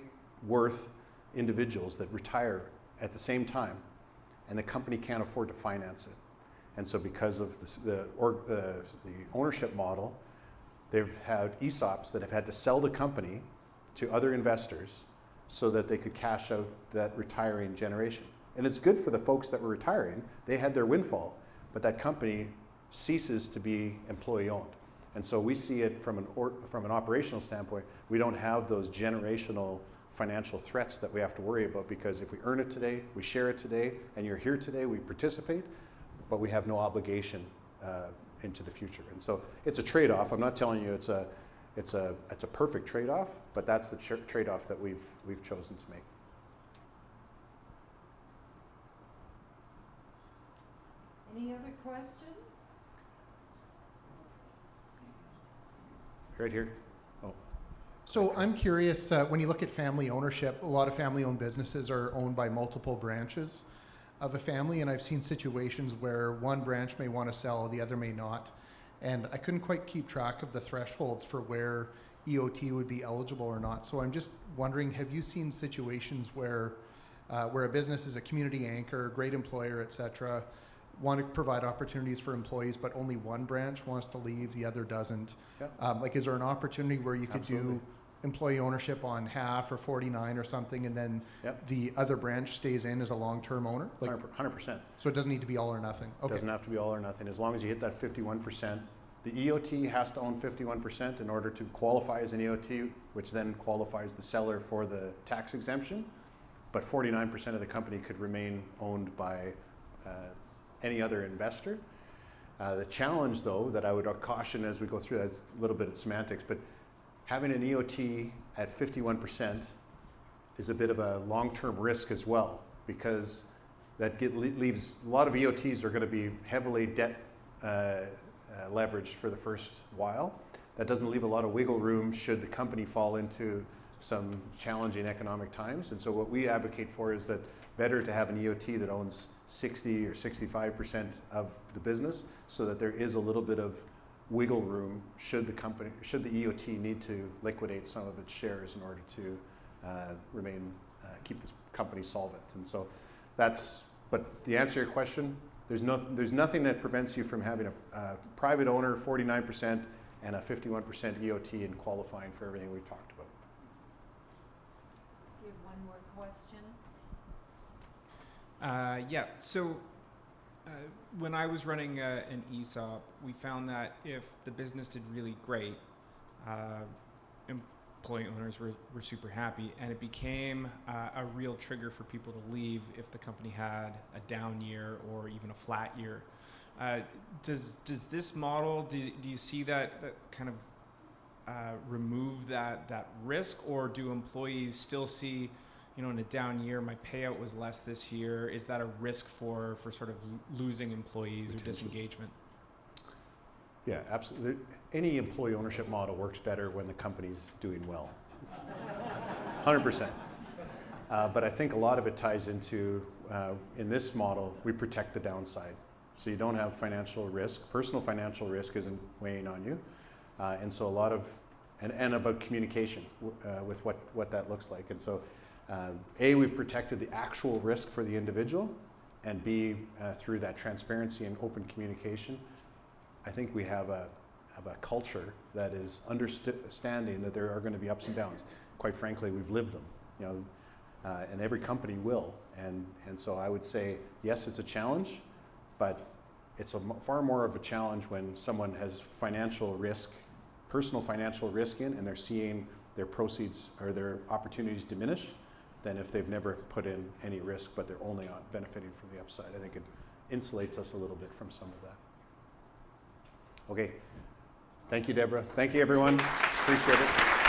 worth individuals that retire at the same time, and the company can't afford to finance it. And so because of the ownership model, they've had ESOPs that have had to sell the company to other investors so that they could cash out that retiring generation. And it's good for the folks that were retiring. They had their windfall, but that company ceases to be employee owned. And so we see it from an operational standpoint. We don't have those generational financial threats that we have to worry about, because if we earn it today, we share it today, and you're here today, we participate, but we have no obligation into the future. And so it's a trade-off. I'm not telling you it's a perfect trade-off, but that's the trade-off that we've chosen to make. Any other questions? Right here. Oh. So I'm curious, when you look at family ownership, a lot of family-owned businesses are owned by multiple branches of a family, and I've seen situations where one branch may want to sell, the other may not. And I couldn't quite keep track of the thresholds for where EOT would be eligible or not. So I'm just wondering, have you seen situations where a business is a community anchor, great employer, et cetera, want to provide opportunities for employees, but only one branch wants to leave, the other doesn't? Yeah. Is there an opportunity where you could Absolutely. do employee ownership on half or 49 or something, and then Yep. the other branch stays in as a long-term owner? Like, 100%. so it doesn't need to be all or nothing? It Okay. doesn't have to be all or nothing. As long as you hit that 51%. The EOT has to own 51% in order to qualify as an EOT, which then qualifies the seller for the tax exemption. But 49% of the company could remain owned by any other investor. The challenge, though, that I would caution as we go through that, is a little bit of semantics, but having an EOT at 51% is a bit of a long-term risk as well, because that leaves a lot of EOTs are going to be heavily debt leveraged for the first while. That doesn't leave a lot of wiggle room should the company fall into some challenging economic times. And so what we advocate for is that better to have an EOT that owns 60 or 65% of the business, so that there is a little bit of wiggle room should the EOT need to liquidate some of its shares in order to keep this company solvent. And so but the answer to your question, there's nothing that prevents you from having a private owner, 49%, and a 51% EOT and qualifying for everything we've talked about. You have one more question? Yeah, so when I was running an ESOP, we found that if the business did really great, employee owners were super happy, and it became a real trigger for people to leave if the company had a down year or even a flat year. Does this model, do you see that kind of remove that risk, or do employees still see, in a down year, my payout was less this year? Is that a risk for sort of losing employees or disengagement? Yeah, absolutely. Any employee ownership model works better when the company's doing well. 100%. But I think a lot of it ties into, in this model, we protect the downside. So you don't have financial risk. Personal financial risk isn't weighing on you. And so a lot of, and about communication with what that looks like. And so A, we've protected the actual risk for the individual, and B, through that transparency and open communication, I think we have a culture that is understanding that there are going to be ups and downs. Quite frankly, we've lived them, and every company will. And so I would say, yes, it's a challenge, but it's far more of a challenge when someone has financial risk, personal financial risk in, and they're seeing their proceeds or their opportunities diminish, than if they've never put in any risk, but they're only benefiting from the upside. I think it insulates us a little bit from some of that. Okay. Thank you, Deborah. Thank you, everyone. Appreciate it.